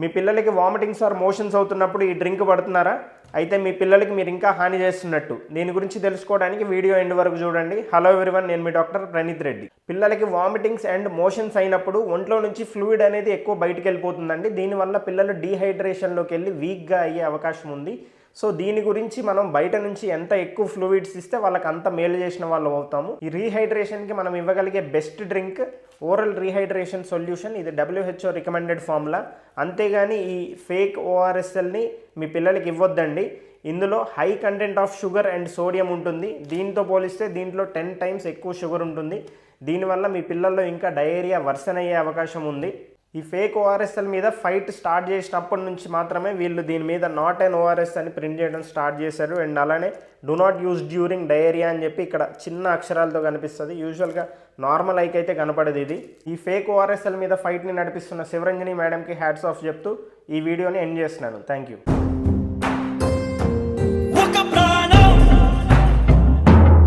మీ పిల్లలకి vomitings are motions అవుతున్నప్పుడు ఈ డ్రింక్ పడుతున్నారా? అయితే మీ పిల్లలకి మీరు ఇంకా హాని చేస్తున్నట్టు. దీని గురించి తెలుసుకోవడానికి వీడియో ఎండ్ వరకు చూడండి. హలో ఎవ్రీవన్, నేను మీ డాక్టర్ ప్రణీత్ రెడ్డి. పిల్లలకి వామిటింగ్స్ అండ్ మోషన్స్ అయినప్పుడు ఒంట్లో నుంచి ఫ్లూయిడ్ అనేది ఎక్కువ బయటికి వెళ్ళిపోతుందండి. దీనివల్ల పిల్లలు డీహైడ్రేషన్లోకి వెళ్ళి వీక్గా అయ్యే అవకాశం ఉంది. సో దీని గురించి మనం బయట నుంచి ఎంత ఎక్కువ ఫ్లూయిడ్స్ ఇస్తే వాళ్ళకి అంత మేలు చేసిన వాళ్ళు అవుతాము. ఈ రీహైడ్రేషన్కి మనం ఇవ్వగలిగే best drink oral rehydration solution. ఇది WHO రికమెండెడ్ ఫార్ములా. అంతేగాని ఈ ఫేక్ ORSLని మీ పిల్లలకి ఇవ్వొద్దండి. ఇందులో high content of sugar and sodium ఉంటుంది. దీంతో పోలిస్తే దీంట్లో 10 టైమ్స్ ఎక్కువ షుగర్ ఉంటుంది. దీనివల్ల మీ పిల్లల్లో ఇంకా డయేరియా వర్సన్ అయ్యే అవకాశం ఉంది. ఈ ఫేక్ ORSL మీద ఫైట్ స్టార్ట్ చేసినప్పటి నుంచి మాత్రమే వీళ్ళు దీని మీద నాట్ అండ్ ORS అని ప్రింట్ చేయడం స్టార్ట్ చేశారు. అండ్ అలానే do not use during diarrhoea అని చెప్పి ఇక్కడ చిన్న అక్షరాలతో కనిపిస్తుంది. యూజువల్గా నార్మల్ ఐకి అయితే కనపడదు ఇది. ఈ ఫేక్ ORSL మీద ఫైట్ని నడిపిస్తున్న శివరంజని మేడంకి హ్యాట్స్ ఆఫ్ చెప్తూ ఈ వీడియోని ఎండ్ చేస్తున్నాను. Thank you.